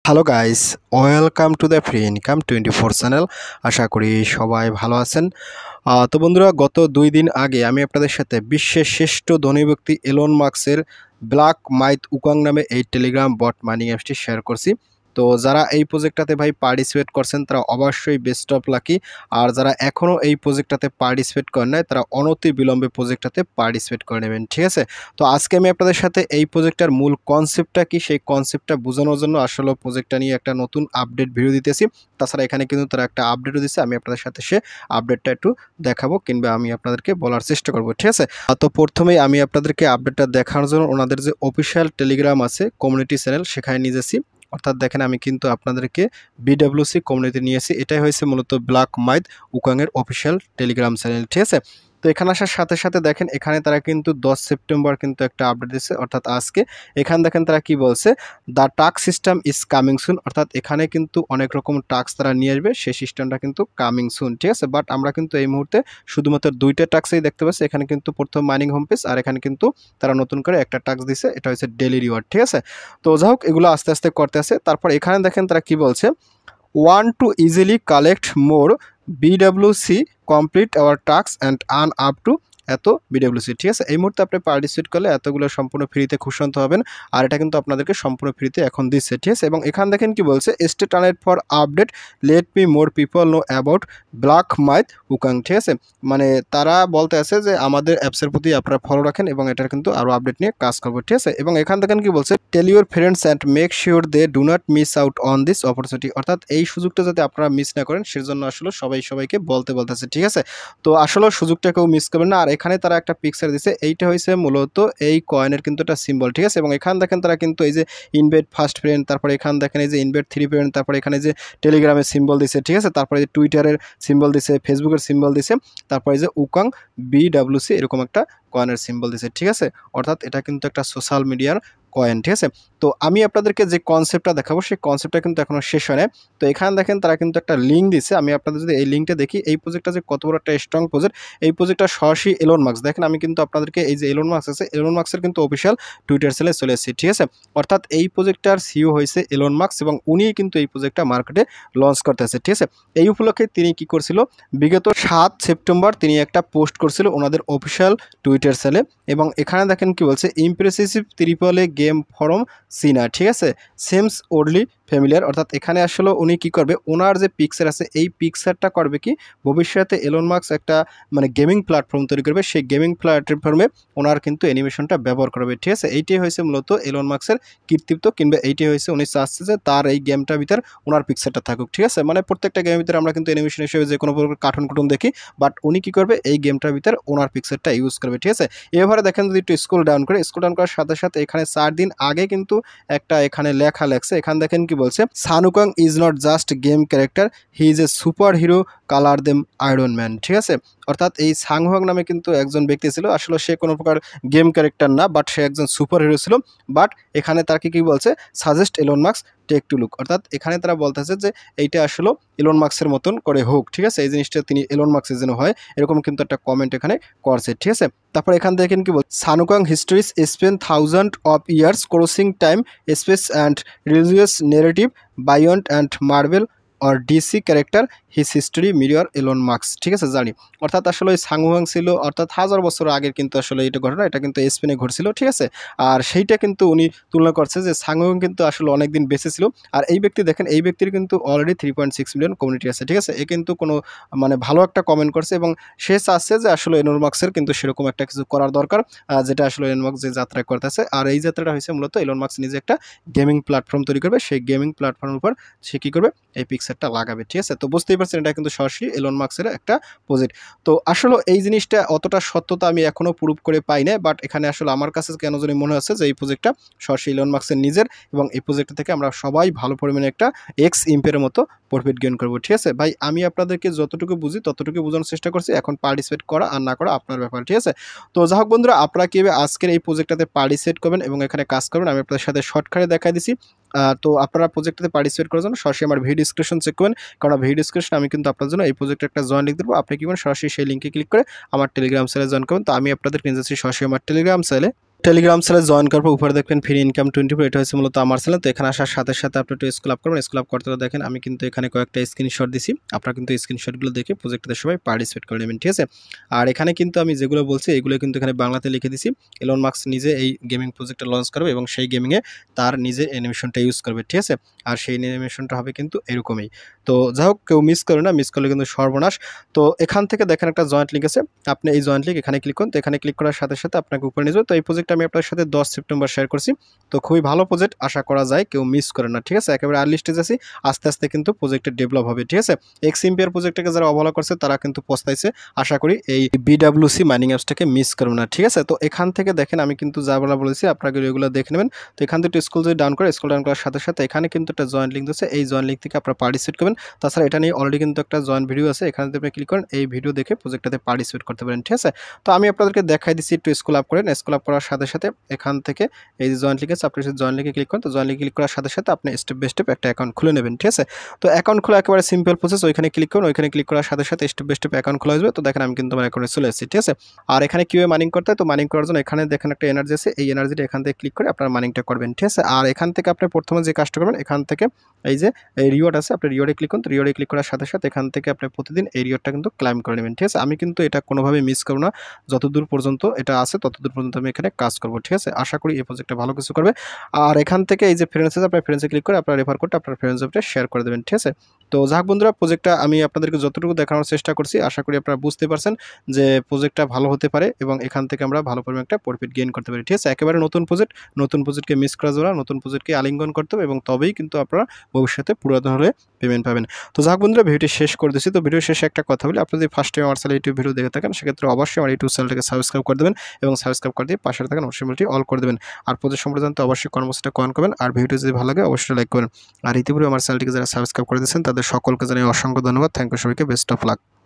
Hello guys, welcome to the free income 24 channel. আশা করি সবাই ভালো আছেন। তো বন্ধুরা, গত 2 দিন আগে আমি আপনাদের সাথে বিশ্বের শ্রেষ্ঠ ধনী ব্যক্তি এলন মাস্কের ব্ল্যাক মাইথ উকাং নামে এই টেলিগ্রাম বট মাইনিং অ্যাপসটি শেয়ার করছি। তো যারা এই প্রজেক্টটাতে ভাই পার্টিসিপেট করছেন তারা অবশ্যই বেস্ট অফ লাকি। আর যারা এখনও এই প্রজেক্টটাতে পার্টিসিপেট করেন নাই তারা অনতি বিলম্বে প্রজেক্টটাতে পার্টিসিপেট করে নেবেন, ঠিক আছে? তো আজকে আমি আপনাদের সাথে এই প্রজেক্টটার মূল কনসেপ্টটা কি সেই কনসেপ্টটা বোঝানোর জন্য আসলে প্রজেক্টটা নিয়ে একটা নতুন আপডেট ভিডিও দিতেছি। তাছাড়া এখানে কিন্তু তারা একটা আপডেটও দিচ্ছে, আমি আপনাদের সাথে সে আপডেটটা একটু দেখাবো কিংবা আমি আপনাদেরকে বলার চেষ্টা করবো, ঠিক আছে? তো প্রথমেই আমি আপনাদেরকে আপডেটটা দেখানোর জন্য ওনাদের যে অফিসিয়াল টেলিগ্রাম আছে কমিউনিটি চ্যানেল সেখানে নিয়ে যাচ্ছি। অর্থাৎ দেখেন আমি কিন্তু আপনাদেরকে বিডব্লিউসি কমিউনিটি নিয়েছি। এটাই হয়েছে মূলত ব্ল্যাক মাইথ উকাংয়ের অফিসিয়াল টেলিগ্রাম চ্যানেল, ঠিক আছে? তো এখানে আসার সাথে সাথে দেখেন এখানে তারা কিন্তু 10 সেপ্টেম্বর কিন্তু একটা আপডেট দিচ্ছে, অর্থাৎ আজকে। এখানে দেখেন তারা কি বলছে, the task system is coming soon. অর্থাৎ এখানে কিন্তু অনেক রকম টাস্ক তারা নিয়ে আসবে, সেই সিস্টেমটা কিন্তু কামিং সুন, ঠিক আছে? বাট আমরা কিন্তু এই মুহূর্তে শুধুমাত্র 2টা টাস্কই দেখতে পাচ্ছি। এখানে কিন্তু প্রথম মাইনিং হোম পেজ, আর এখানে কিন্তু তারা নতুন করে একটা টাস্ক দিছে, এটা হচ্ছে ডেইলি রিওয়ার্ড, ঠিক আছে? তো যাই হোক, এগুলো আস্তে আস্তে করতে আছে। তারপর এখানে দেখেন তারা কি বলছে, want to easily collect more BWC, complete our tasks and earn up to এত বিডব্লিউসি, ঠিক আছে? এই মুহূর্তে আপনি পার্টিসিপেট করলে এতগুলো সম্পূর্ণ ফ্রিতে খুশন্ত হবেন। আর এটা কিন্তু আপনাদেরকে সম্পূর্ণ ফ্রিতে এখন দিচ্ছে, ঠিক আছে? এবং এখানে দেখেন কি বলছে, stay tuned for update, let me more people know about black myth Wukong, ঠিক আছে? মানে তারা বলতে আছে যে আমাদের অ্যাপসের প্রতি আপনারা ফলো রাখেন এবং এটার কিন্তু আরও আপডেট নিয়ে কাজ করবো, ঠিক আছে? এবং এখান দেখেন কি বলছে, tell your friends and make sure they do not miss out on this opportunity. অর্থাৎ এই সুযোগটা যাতে আপনারা মিস না করেন সেজন্য আসলে সবাইকে বলতেছে, ঠিক আছে? তো আসলে সুযোগটা কেউ মিস করবেন না। আর এখানে তারা একটা পিকচার দিছে, এইটা হয়েছে মূলত এই কয়েনের কিন্তু একটা সিম্বল, ঠিক আছে? এবং এখানে দেখেন তারা কিন্তু এই যে ইনভাইট ফার্স্ট ফ্রেন্ড, তারপরে এখানে দেখেন এই যে ইনভাইট 3 ফ্রেন্ড, তারপরে এখানে যে টেলিগ্রামের সিম্বল দিছে, ঠিক আছে? তারপরে যে টুইটারের সিম্বল দিছে, ফেসবুকের সিম্বল দিছে, তারপরে যে উকাং বিডব্লিউসি এরকম একটা কয়েনের সিম্বল দিছে, ঠিক আছে? অর্থাৎ এটা কিন্তু একটা সোশ্যাল মিডিয়ার কয়েন, ঠিক আছে? তো আমি আপনাদেরকে যে কনসেপ্টটা দেখাবো সেই কনসেপ্টটা কিন্তু এখনো শেষ হয় নাই। তো এখানে দেখেন তারা কিন্তু একটা লিঙ্ক দিছে, আমি আপনাদের যদি এই লিঙ্কটা দেখি, এই প্রজেক্টটা যে কত বড় একটা স্ট্রং প্রজেক্ট, এই প্রজেক্টটা সরাসরি এলন মাস্ক, দেখেন আমি কিন্তু আপনাদেরকে এই যে এলন মাস্ক আছে, এলন মাস্কের কিন্তু অফিসিয়াল টুইটার চ্যানেলে চলে এসেছি, ঠিক আছে? অর্থাৎ এই প্রজেক্টটার সিইও হয়েছে এলন মাস্ক এবং উনিই কিন্তু এই প্রজেক্টটা মার্কেটে লঞ্চ করতেছে, ঠিক আছে? এই উপলক্ষে তিনি কি করছিল, বিগত 7 সেপ্টেম্বর তিনি একটা পোস্ট করছিল ওনাদের অফিসিয়াল টুইটার চ্যানেলে। এবং এখানে দেখেন কি বলছে, impressive triple A game from China, ঠিক আছে? Seems oddly familiar. অর্থাৎ এখানে আসলে উনি কি করবে, ওনার যে পিকচার আছে এই পিকচারটা করবে কি, ভবিষ্যতে এলন মাস্ক একটা মানে গেমিং প্ল্যাটফর্ম তৈরি করবে, সেই গেমিং প্ল্যাটফর্মে ওনার কিন্তু অ্যানিমেশনটা ব্যবহার করবে, ঠিক আছে? এইটাই হয়েছে মূলত এলন মাস্কের কৃতিত্ব, কিংবা এইটাই হয়েছে উনি চাচ্ছে যে তার এই গেমটার ভিতর ওনার পিকচারটা থাকুক, ঠিক আছে? মানে প্রত্যেকটা গেমের ভিতরে আমরা কিন্তু অ্যানিমেশন হিসেবে যে কোনো প্রকার কার্টুন দেখি, বাট উনি কি করবে, এই গেমটার ভিতর ওনার পিকচারটা ইউজ করবে, ঠিক আছে? এবারে দেখেন যদি একটু স্ক্রল ডাউন করার সাথে সাথে এখানে 4 দিন আগে কিন্তু একটা এখানে লেখা লেখছে। এখানে দেখেন কি বলছে, Sun Wukong is not just game character, he is a super hero, colour them Iron Man, ঠিক আছে? অর্থাৎ এই সাংহং নামে কিন্তু একজন ব্যক্তি ছিল, আসলে সে কোনো প্রকার গেম ক্যারেক্টার না, বাট সে একজন সুপার হিরো ছিল। বাট এখানে তার কি বলছে, suggest Elon Musk take to look. অর্থাৎ এখানে তারা বলতেছে যে এইটা আসলে এলন মাস্কের মতন করে হোক, ঠিক আছে? এই জিনিসটা তিনি এলন মাস্কের যেন হয় এরকম কিন্তু একটা কমেন্ট এখানে করছে, ঠিক আছে? তারপর এখান দেখেন কি বলছে, Sun Wukong histories spend thousand of years crossing time space and religious narrative beyond and Marvel or DC character his history mirror Elon Musk, ঠিক আছে? জানি অর্থাৎ আসলে ওই সাংহুয়াং ছিল, অর্থাৎ 1000 বছর আগের কিন্তু আসলে এটা ঘটনা, এটা কিন্তু স্পেনে ঘটছিল, ঠিক আছে? আর সেইটা কিন্তু উনি তুলনা করছে যে সাংহুয়াং কিন্তু আসলে অনেকদিন বেঁচে ছিল। আর এই ব্যক্তি দেখেন, এই ব্যক্তির কিন্তু অলরেডি 3.6 মিলিয়ন কমিউনিটি আছে, ঠিক আছে? এ কিন্তু কোনো মানে ভালো একটা কমেন্ট করছে এবং সে চাচ্ছে যে আসলে এলন মাস্কের কিন্তু সেরকম একটা কিছু করার দরকার, যেটা আসলে এলন মাস্ক যে যাত্রা করতেছে। আর এই যাত্রাটা হয়েছে মূলত এলন মাস্ক নিজে একটা গেমিং প্ল্যাটফর্ম তৈরি করবে, সেই গেমিং প্ল্যাটফর্মের উপর সে কী করবে, এই পিকচারটা লাগাবে, ঠিক আছে? তো বুঝতেই পারছেন এটা কিন্তু সরাসরি এলন মাস্কের একটা প্রজেক্ট। তো আসলে এই জিনিসটা অতটা সত্যতা আমি এখনও প্রুভ করে পাই না, বাট এখানে আসলে আমার কাছে কেন জানি মনে হচ্ছে যে এই প্রজেক্টটা সরাসরি এলন মাস্কের নিজের, এবং এই প্রজেক্টটা থেকে আমরা সবাই ভালো পরিমাণে একটা এক্স ইম্পের মতো প্রফিট গেইন করবো, ঠিক আছে? ভাই আমি আপনাদেরকে যতটুকু বুঝি ততটুকু বোঝানোর চেষ্টা করছি, এখন পার্টিসিপেট করা আর না করা আপনার ব্যাপার, ঠিক আছে? তো যাই হোক বন্ধুরা, আপনারা কীভাবে আজকের এই প্রজেক্টটাতে পার্টিসিপেট করবেন এবং এখানে কাজ করবেন আমি আপনাদের সাথে শর্টকাটে দেখাই দিছি। তো আপনারা প্রজেক্টটাতে পার্টিসিপেট করার জন্য সরাসরি আমার ভিডিও ডিসক্রিপশন চেক করবেন, কারণ ভিডিও ডিসক্রিপশনে আমি কিন্তু আপনার জন্য এই প্রজেক্টে একটা জয়েন লিঙ্ক দেবো। আপনি কি করেন, সরাসরি সেই লিঙ্কে ক্লিক করে আমার টেলিগ্রাম চ্যানেলে জয়েন করবেন। তো আমি আপনাদের নিয়ে যাচ্ছি সরাসরি আমার টেলিগ্রাম চ্যানেলে। টেলিগ্রাম চ্যানেলে জয়েন করার পর উপরে দেখবেন ফ্রি ইনকাম 24, এটা হচ্ছে মূলত আমার চ্যানেল। তো এখানে আসার সাথে সাথে আপনি একটু স্ক্রল আপ করবেন। স্ক্রল আপ করতে দেখেন আমি কিন্তু এখানে কয়েকটা স্ক্রিনশট দিছি। আপনারা কিন্তু স্ক্রিনশটগুলো দেখে প্রজেক্টটাতে সবাই পার্টিসিপেট করে নেবেন, ঠিক আছে? আর এখানে কিন্তু আমি যেগুলো বলছি এগুলো কিন্তু এখানে বাংলাতে লিখে দিছি। এলন মাস্ক নিজে এই গেমিং প্রজেক্টটা লঞ্চ করবে এবং সেই গেমিংয়ে তার নিজের অ্যানিমেশনটা ইউজ করবে, ঠিক আছে? আর সেই অ্যানিমেশনটা হবে কিন্তু এরকমই। তো যাই হোক, কেউ মিস করে না, মিস করলে কিন্তু সর্বনাশ। তো এখান থেকে দেখেন একটা জয়েন্ট লিঙ্ক আছে, আপনি এই জয়েন্ট লিঙ্ক এখানে ক্লিক করুন। তো এখানে ক্লিক করার সাথে সাথে আপনাকে উপরে নিয়ে যাবে। তো এই প্রজেক্ট আমি আপনার সাথে 10 সেপ্টেম্বর শেয়ার করছি। তো খুবই ভালো প্রজেক্ট, আশা করা যায় কেউ মিস করে না, ঠিক আছে? একেবারে আর্লি স্টেজ আছি, আস্তে আস্তে কিন্তু প্রজেক্টের ডেভেলপ হবে, ঠিক আছে? এক্সইম্পিয়ার প্রজেক্টটাকে যারা অবহেলা করছে তারা কিন্তু পস্তাইছে। আশা করি এই বিডাব্লিউসি মাইনিং অ্যাপসটাকে মিস করবে না, ঠিক আছে? তো এখান থেকে দেখেন আমি কিন্তু যা বলেছি আপনাকে এগুলো দেখে নেবেন। তো এখান থেকে স্কুল যদি ডাউন করে, স্কুল ডাউন করার সাথে সাথে এখানে কিন্তু একটা জয়েন্ট লিঙ্ক আছে, এই জয়েন্ট লিঙ্ক থেকে আপনারা পার্টিসিপেট করবেন। তাছাড়া এটা নিয়ে অলরেডি কিন্তু একটা জয়েন্ট ভিডিও আছে, এখানে যদি আপনি ক্লিক করেন এই ভিডিও দেখে প্রজেক্টটাতে পার্টিসিপেট করতে পারেন, ঠিক আছে? তো আমি আপনাদেরকে দেখাই দিচ্ছি, একটু স্কুল আপ করেন। স্কুল আপ করার সাথে সাথে এখান থেকে এই যে জয়েন্ট লিঙ্ক আছে, আপনি সেই জয়েন্ট লিঙ্কে ক্লিক করেন। তো জয়েন্ট লিঙ্কে ক্লিক করার সাথে সাথে আপনি স্টেপ বাই স্টেপ একটা অ্যাকাউন্ট খুলে নেবেন, ঠিক আছে? তো অ্যাকাউন্ট খোলা একেবারে সিম্পল প্রসেস। ওইখানে ক্লিক করুন, ওইখানে ক্লিক করার সাথে সাথে স্টেপ বাই স্টেপ অ্যাকাউন্ট খোলা আসবে। তো দেখেন আমি কিন্তু আমার অ্যাকাউন্টে চলে এসেছি, ঠিক আছে? আর এখানে কিভাবে মাইনিং করতে হয়, তো মাইনিং করার জন্য এখানে দেখেন একটা এনার্জি আছে, এই এনার্জিটা এখান থেকে ক্লিক করে আপনার মাইনিংটা করবেন, ঠিক আছে? আর এখান থেকে আপনি প্রথমে যে কাজটা করবেন, এখান থেকে এই যে এই রিওয়ার্ড আছে, আপনি রিওয়ার্ডে ক্লিক করুন। তো রিওয়ার্ডে ক্লিক করার সাথে সাথে এখান থেকে আপনি প্রতিদিন এই রিওয়ার্ডটা কিন্তু ক্লাইম করে নেবেন, ঠিক আছে? আমি কিন্তু এটা কোনোভাবে মিস করব না, যতদূর পর্যন্ত এটা আছে ততদূর পর্যন্ত আমি এখানে কাজ করব, ঠিক আছে? আশা করি এই প্রজেক্টটা ভালো কিছু করবে। আর এখান থেকে এই যে ফ্রেন্ডস আছে, আপনার ফ্রেন্ডসে ক্লিক করে আপনার রেফার কোডটা আপনার ফ্রেন্ডস গ্রুপে শেয়ার করে দেবেন, ঠিক আছে? তো যাক বন্ধুরা, প্রজেক্টটা আমি আপনাদেরকে যতটুকু দেখানোর চেষ্টা করছি, আশা করি আপনারা বুঝতে পারছেন যে প্রজেক্টটা ভালো হতে পারে এবং এখান থেকে আমরা ভালো পরিমাণ একটা প্রফিট গেইন করতে পারি, ঠিক আছে? একেবারে নতুন প্রজেক্ট, নতুন প্রজেক্টকে মিস করা যাবে না, নতুন প্রজেক্টকে আলিঙ্গন করতে হবে এবং তবেই কিন্তু আপনারা ভবিষ্যতে পুরাতন হলে পেমেন্ট পাবেন। তো যাক বন্ধুরা, ভিডিওটি শেষ করে দিচ্ছি। তো ভিডিও শেষে একটা কথা বলি, আপনি যদি ফার্স্ট টাইম আমার চ্যানেলে ইউটিউব ভিডিও দেখে থাকেন, সেক্ষেত্রে অবশ্যই আমার ইউটিউব চ্যানেলটাকে সাবস্ক্রাইব করে দেবেন এবং সাবস্ক্রাইব করে দিয়ে পাশে থাকেন অবশ্যই বেলটি অল করে দেবেন। আর প্রজেক্ট সম্পর্কে জানতে অবশ্যই কর্মসূচিটা কমেন্ট করবেন। আর ভিডিওটি যদি ভালো লাগে অবশ্যই লাইক করবেন। আর ইতিপূর্বে আমার চ্যানেলটিকে যারা সাবস্ক্রাইব করে দিয়েছেন তাদের সকলকে জানাই অসংখ্য ধন্যবাদ। থ্যাংক ইউ সবাইকে, বেস্ট অফ লাক।